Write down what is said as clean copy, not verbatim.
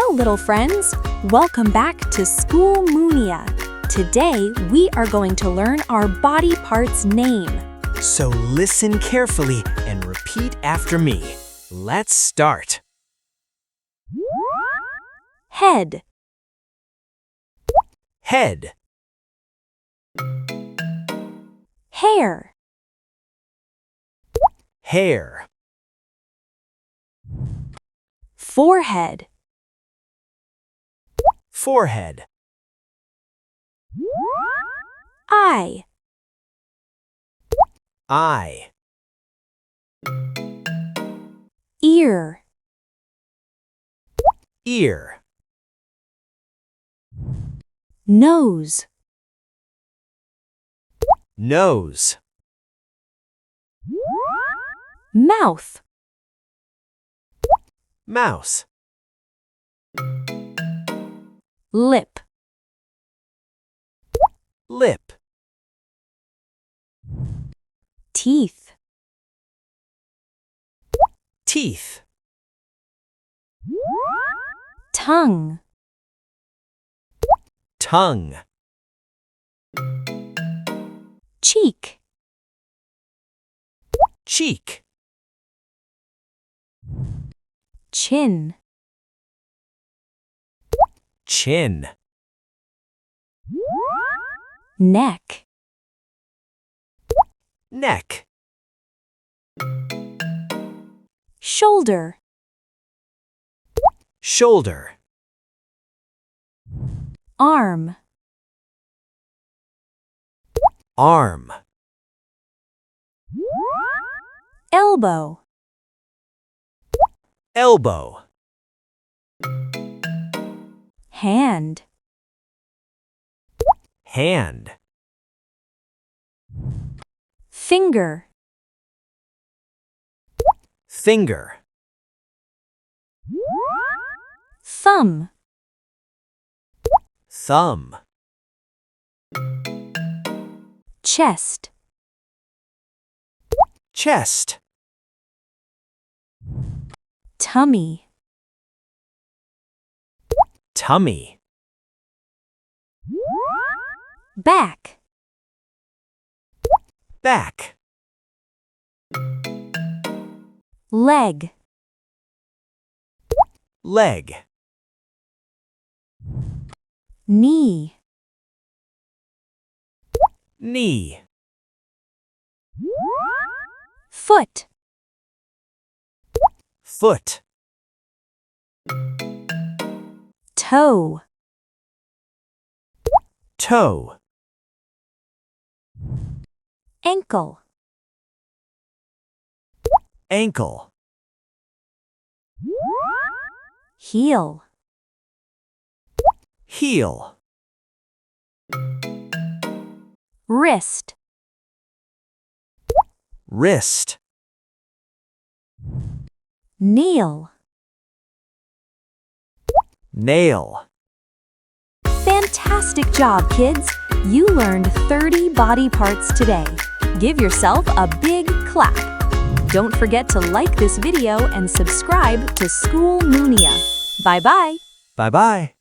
Hello, little friends. Welcome back to School Munia. Today, we are going to learn our body part's name. So listen carefully and repeat after me. Let's start. Head, Head, hair, hair, forehead, forehead, eye, eye, ear, ear, nose, nose, mouth, mouse, lip, lip, teeth, teeth, tongue, tongue, cheek, cheek, chin, chin, neck, neck, shoulder, shoulder, arm, arm, elbow, elbow, hand, hand, finger, finger, thumb, thumb, chest, chest, tummy, tummy, back, back, leg, leg, knee, knee, foot, foot, toe, toe, ankle, ankle, heel, heel, wrist, wrist, nail. nail. Fantastic job, kids! You learned 30 body parts today. Give yourself a big clap. Don't forget to like this video and subscribe to School Munia. Bye-bye. Bye-bye.